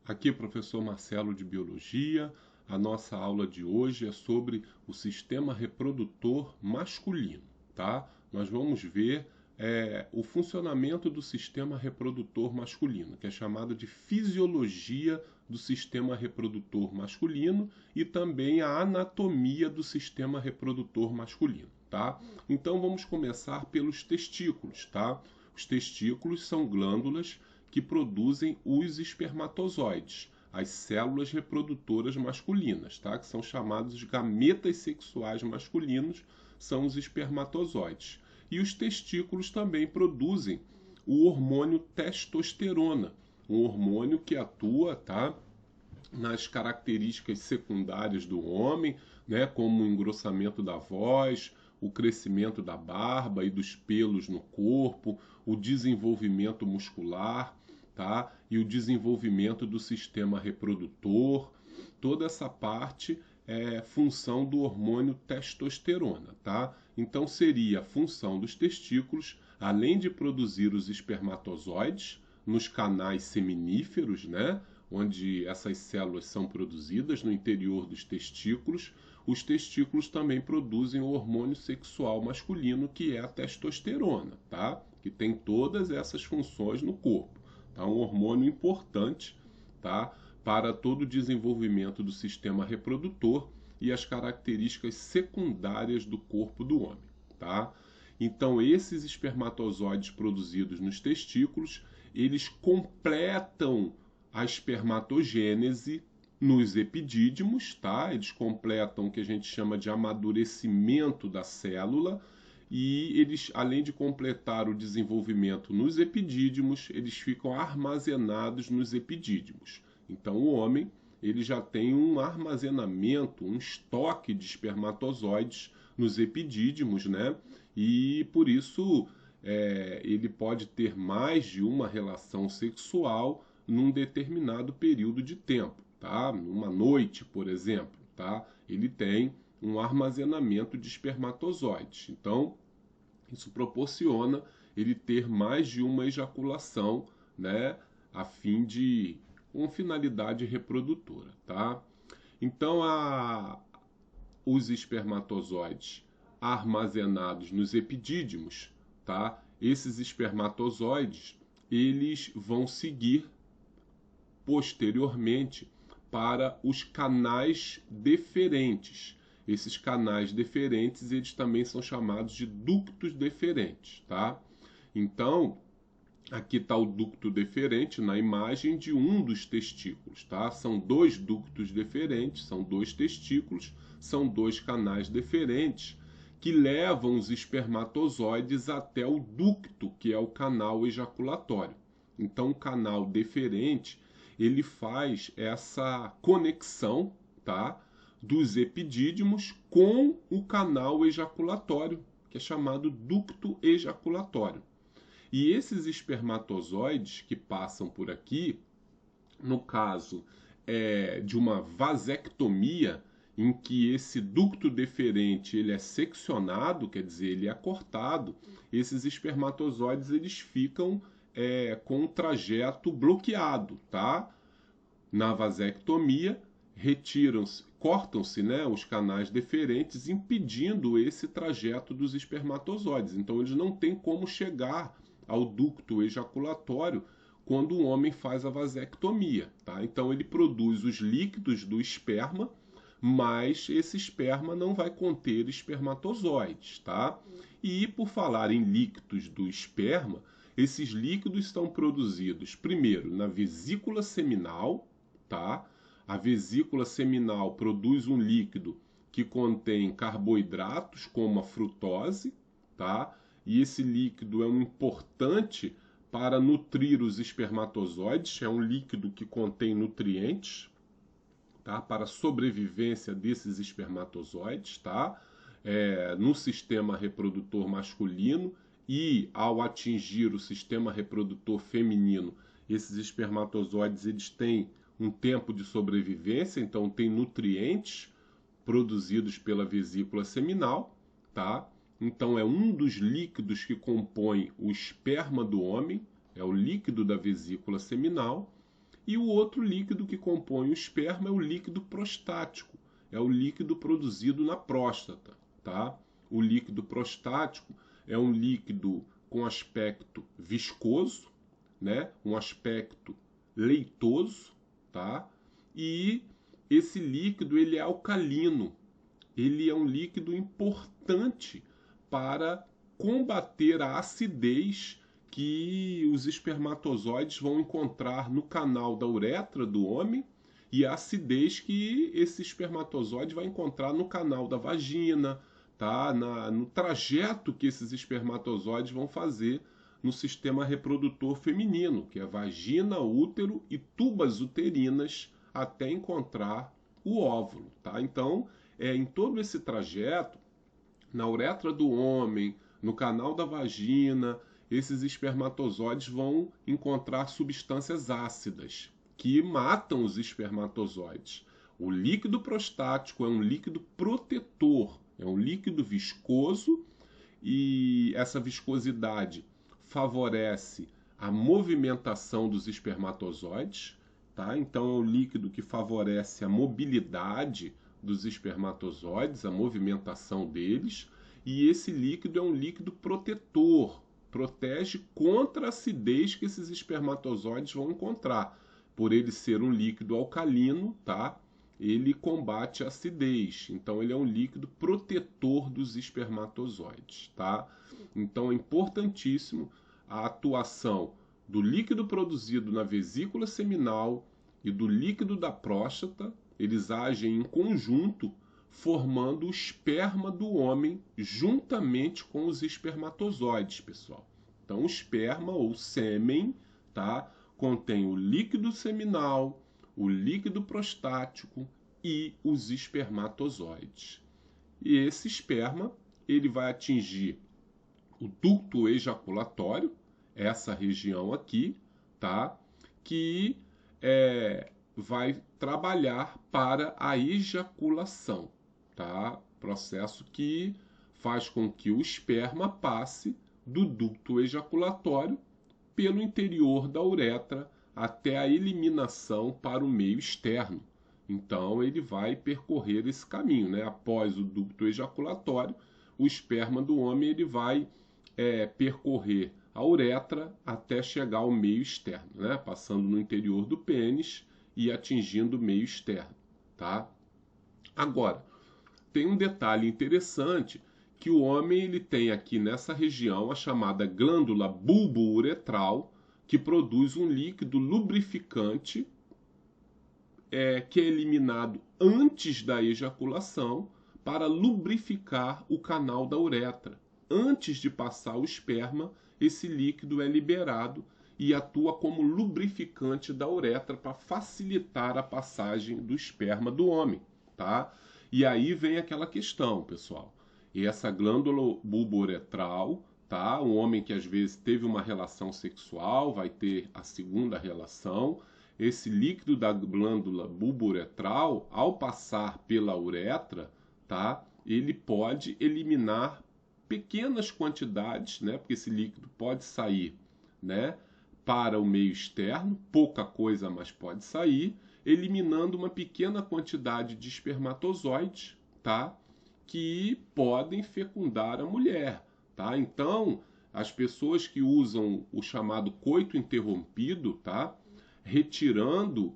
Aqui é o professor Marcelo de Biologia. A nossa aula de hoje é sobre o sistema reprodutor masculino, tá? Nós vamos ver o funcionamento do sistema reprodutor masculino, que é chamado de fisiologia do sistema reprodutor masculino e também a anatomia do sistema reprodutor masculino, tá? Então vamos começar pelos testículos, tá? Os testículos são glândulas que produzem os espermatozoides, as células reprodutoras masculinas, tá? Que são chamados de gametas sexuais masculinos, são os espermatozoides. E os testículos também produzem o hormônio testosterona, um hormônio que atua, tá, nas características secundárias do homem, né, como o engrossamento da voz, o crescimento da barba e dos pelos no corpo, o desenvolvimento muscular, tá? E o desenvolvimento do sistema reprodutor. Toda essa parte é função do hormônio testosterona, tá? Então seria a função dos testículos, além de produzir os espermatozoides nos canais seminíferos, né? Onde essas células são produzidas no interior dos testículos, os testículos também produzem o hormônio sexual masculino, que é a testosterona, tá? Que tem todas essas funções no corpo. Tá? Um hormônio importante, tá? Para todo o desenvolvimento do sistema reprodutor e as características secundárias do corpo do homem, tá? Então, esses espermatozoides produzidos nos testículos, eles completam a espermatogênese nos epidídimos, tá? Eles completam o que a gente chama de amadurecimento da célula e eles, além de completar o desenvolvimento nos epidídimos, eles ficam armazenados nos epidídimos. Então o homem, ele já tem um armazenamento, um estoque de espermatozoides nos epidídimos, né? E por isso ele pode ter mais de uma relação sexual num determinado período de tempo, tá? Numa noite, por exemplo, tá? Ele tem um armazenamento de espermatozoides. Então, isso proporciona ele ter mais de uma ejaculação, né? A fim de uma finalidade reprodutora, tá? Então, os espermatozoides armazenados nos epidídimos, tá? Esses espermatozoides, eles vão seguir posteriormente para os canais deferentes. Esses canais deferentes, eles também são chamados de ductos deferentes, tá? Então, aqui está o ducto deferente na imagem de um dos testículos, tá? São dois ductos deferentes, são dois testículos, são dois canais deferentes que levam os espermatozoides até o ducto, que é o canal ejaculatório. Então, o canal deferente, ele faz essa conexão, tá, dos epidídimos com o canal ejaculatório, que é chamado ducto ejaculatório. E esses espermatozoides que passam por aqui, no caso de uma vasectomia, em que esse ducto deferente ele é seccionado, quer dizer, ele é cortado, esses espermatozoides eles ficam com o trajeto bloqueado, tá? Na vasectomia, cortam-se, né, os canais deferentes, impedindo esse trajeto dos espermatozoides. Então, eles não têm como chegar ao ducto ejaculatório quando o homem faz a vasectomia, tá? Então, ele produz os líquidos do esperma, mas esse esperma não vai conter espermatozoides, tá? E por falar em líquidos do esperma, esses líquidos são produzidos primeiro na vesícula seminal, tá? A vesícula seminal produz um líquido que contém carboidratos, como a frutose, tá? E esse líquido é um importante para nutrir os espermatozoides, é um líquido que contém nutrientes, tá? Para a sobrevivência desses espermatozoides, tá? No sistema reprodutor masculino. E ao atingir o sistema reprodutor feminino, esses espermatozoides eles têm um tempo de sobrevivência, então tem nutrientes produzidos pela vesícula seminal, tá? Então é um dos líquidos que compõe o esperma do homem, é o líquido da vesícula seminal, E o outro líquido que compõe o esperma é o líquido prostático, é o líquido produzido na próstata, tá? O líquido prostático é um líquido com aspecto viscoso, né? Um aspecto leitoso, tá? E esse líquido ele é alcalino, ele é um líquido importante para combater a acidez que os espermatozoides vão encontrar no canal da uretra do homem e a acidez que esse espermatozoide vai encontrar no canal da vagina, tá? No trajeto que esses espermatozoides vão fazer no sistema reprodutor feminino, que é vagina, útero e tubas uterinas, até encontrar o óvulo, tá? Então, em todo esse trajeto, na uretra do homem, no canal da vagina, esses espermatozoides vão encontrar substâncias ácidas que matam os espermatozoides. O líquido prostático é um líquido protetor, é um líquido viscoso e essa viscosidade favorece a movimentação dos espermatozoides, tá? Então é um líquido que favorece a mobilidade dos espermatozoides, a movimentação deles, e esse líquido é um líquido protetor, protege contra a acidez que esses espermatozoides vão encontrar. Por ele ser um líquido alcalino, tá? Ele combate a acidez. Então ele é um líquido protetor dos espermatozoides, tá? Então é importantíssimo a atuação do líquido produzido na vesícula seminal e do líquido da próstata. Eles agem em conjunto, formando o esperma do homem juntamente com os espermatozoides, pessoal. Então, o esperma ou sêmen, tá, contém o líquido seminal, o líquido prostático e os espermatozoides. E esse esperma, ele vai atingir o ducto ejaculatório, essa região aqui, tá, que vai trabalhar para a ejaculação, tá? Processo que faz com que o esperma passe do ducto ejaculatório pelo interior da uretra até a eliminação para o meio externo. Então ele vai percorrer esse caminho, né? Após o ducto ejaculatório, o esperma do homem ele vai percorrer a uretra até chegar ao meio externo, né? Passando no interior do pênis e atingindo o meio externo, tá? Agora, tem um detalhe interessante que o homem ele tem aqui nessa região a chamada glândula bulbo-uretral, que produz um líquido lubrificante que é eliminado antes da ejaculação para lubrificar o canal da uretra. Antes de passar o esperma, esse líquido é liberado e atua como lubrificante da uretra para facilitar a passagem do esperma do homem, tá? E aí vem aquela questão, pessoal. E essa glândula bulbo-uretral, tá? Um homem que às vezes teve uma relação sexual, vai ter a segunda relação. Esse líquido da glândula bulbo-uretral, ao passar pela uretra, tá? Ele pode eliminar pequenas quantidades, né? Porque esse líquido pode sair, né, para o meio externo, pouca coisa, mas pode sair, eliminando uma pequena quantidade de espermatozoides, tá? Que podem fecundar a mulher, tá? Então, as pessoas que usam o chamado coito interrompido, tá? Retirando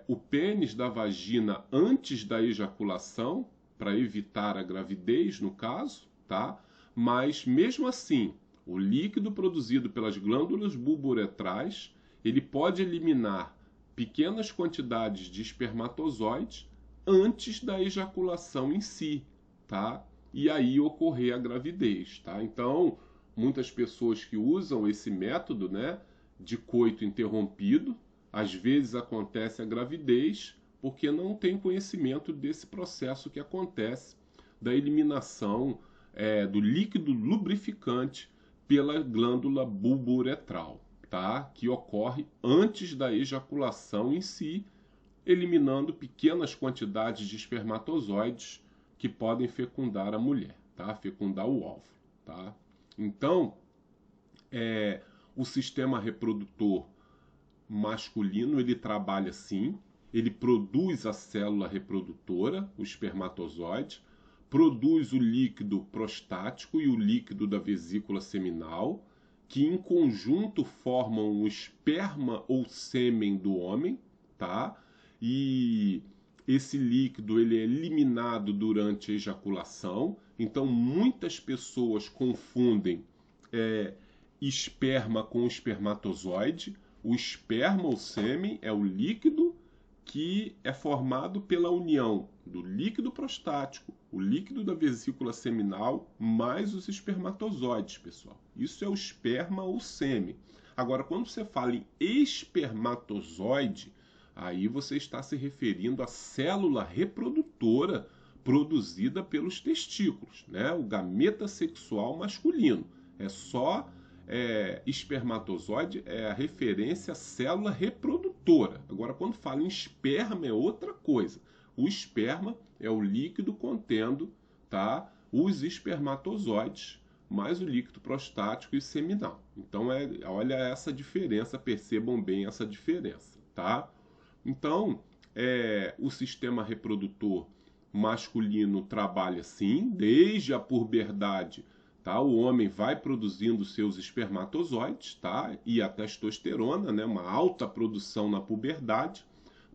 o pênis da vagina antes da ejaculação, para evitar a gravidez, no caso, tá? Mas, mesmo assim, o líquido produzido pelas glândulas bulbo-uretrais, ele pode eliminar pequenas quantidades de espermatozoides antes da ejaculação em si, tá? E aí ocorrer a gravidez, tá? Então, muitas pessoas que usam esse método, né, de coito interrompido, às vezes acontece a gravidez porque não tem conhecimento desse processo que acontece da eliminação do líquido lubrificante pela glândula bulbo-uretral, tá? Que ocorre antes da ejaculação em si, eliminando pequenas quantidades de espermatozoides que podem fecundar a mulher, tá? Fecundar o óvulo, tá? Então, o sistema reprodutor masculino ele trabalha sim, ele produz a célula reprodutora, o espermatozoide, produz o líquido prostático e o líquido da vesícula seminal, que em conjunto formam o esperma ou sêmen do homem, tá? E esse líquido ele é eliminado durante a ejaculação. Então muitas pessoas confundem esperma com espermatozoide. O esperma ou sêmen é o líquido que é formado pela união do líquido prostático, o líquido da vesícula seminal, mais os espermatozoides, pessoal. Isso é o esperma ou sêmen. Agora, quando você fala em espermatozoide, aí você está se referindo à célula reprodutora produzida pelos testículos, né? O gameta sexual masculino. É só espermatozoide, é a referência à célula reprodutora. Agora, quando fala em esperma, é outra coisa. O esperma é o líquido contendo, tá, os espermatozoides, mais o líquido prostático e seminal. Então, olha essa diferença, percebam bem essa diferença, tá? Então, o sistema reprodutor masculino trabalha sim, desde a puberdade. Tá? O homem vai produzindo seus espermatozoides, tá? E a testosterona, né? Uma alta produção na puberdade,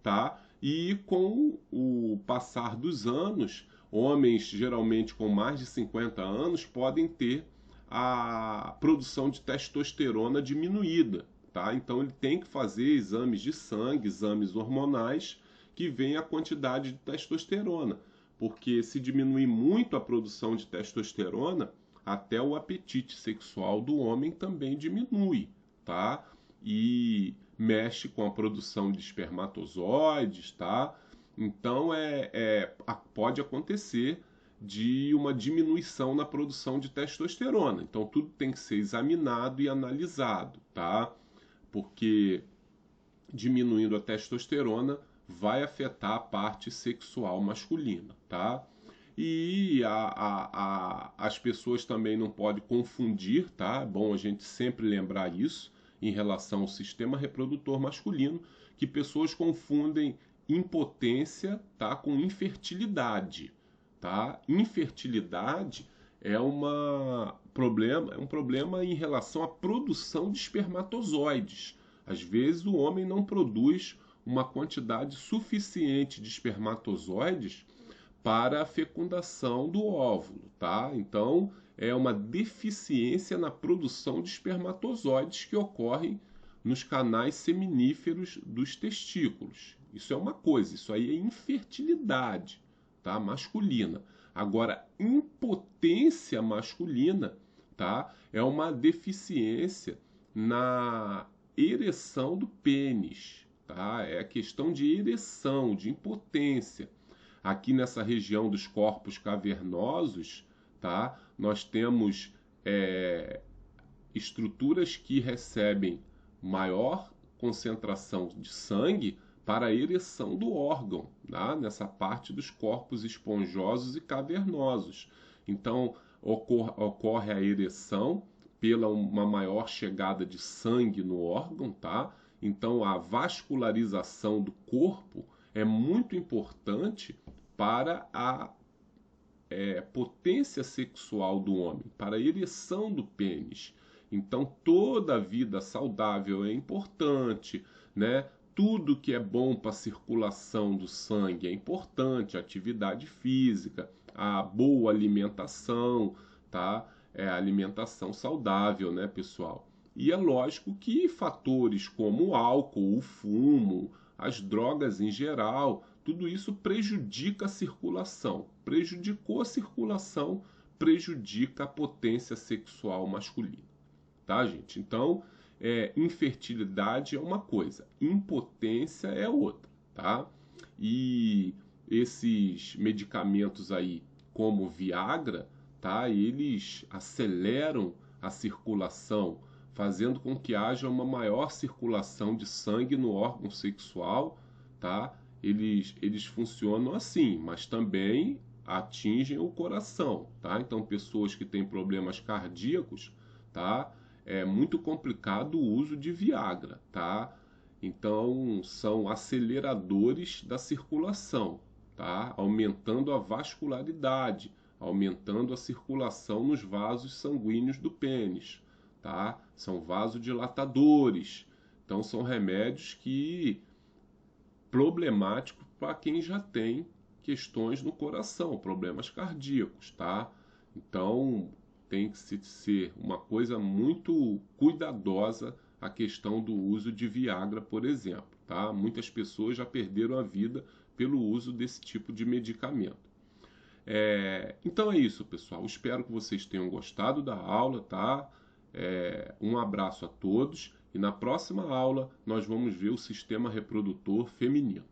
tá? E com o passar dos anos, homens geralmente com mais de 50 anos podem ter a produção de testosterona diminuída, tá? Então ele tem que fazer exames de sangue, exames hormonais que veem a quantidade de testosterona, porque se diminuir muito a produção de testosterona, até o apetite sexual do homem também diminui, tá? E mexe com a produção de espermatozoides, tá? Então pode acontecer de uma diminuição na produção de testosterona. Então tudo tem que ser examinado e analisado, tá? Porque diminuindo a testosterona vai afetar a parte sexual masculina, tá? E as pessoas também não podem confundir, tá? É bom a gente sempre lembrar isso em relação ao sistema reprodutor masculino, que pessoas confundem impotência, tá, com infertilidade, tá? Infertilidade é um problema em relação à produção de espermatozoides. Às vezes o homem não produz uma quantidade suficiente de espermatozoides para a fecundação do óvulo, tá? Então, é uma deficiência na produção de espermatozoides que ocorrem nos canais seminíferos dos testículos. Isso é uma coisa, isso aí é infertilidade, tá? Masculina. Agora, impotência masculina, tá? É uma deficiência na ereção do pênis, tá? É a questão de ereção, de impotência. Aqui nessa região dos corpos cavernosos, tá? Nós temos estruturas que recebem maior concentração de sangue para a ereção do órgão, tá? Nessa parte dos corpos esponjosos e cavernosos. Então, ocorre a ereção pela uma maior chegada de sangue no órgão, tá? Então, a vascularização do corpo é muito importante para a potência sexual do homem, para a ereção do pênis. Então, toda a vida saudável é importante, né? Tudo que é bom para a circulação do sangue é importante, a atividade física, a boa alimentação, tá? A alimentação saudável, né, pessoal? E é lógico que fatores como o álcool, o fumo, as drogas em geral, tudo isso prejudica a circulação. Prejudicou a circulação, prejudica a potência sexual masculina. Tá, gente? Então, infertilidade é uma coisa, impotência é outra, tá? E esses medicamentos aí, como Viagra, tá? Eles aceleram a circulação, fazendo com que haja uma maior circulação de sangue no órgão sexual, tá? Eles funcionam assim, mas também atingem o coração, tá? Então, pessoas que têm problemas cardíacos, tá? É muito complicado o uso de Viagra, tá? Então, são aceleradores da circulação, tá? Aumentando a vascularidade, aumentando a circulação nos vasos sanguíneos do pênis, tá? São vasodilatadores. Então, são remédios que problemáticos para quem já tem questões no coração, problemas cardíacos, tá? Então, tem que ser uma coisa muito cuidadosa a questão do uso de Viagra, por exemplo, tá? Muitas pessoas já perderam a vida pelo uso desse tipo de medicamento. Então é isso, pessoal. Espero que vocês tenham gostado da aula, tá? Um abraço a todos e na próxima aula nós vamos ver o sistema reprodutor feminino.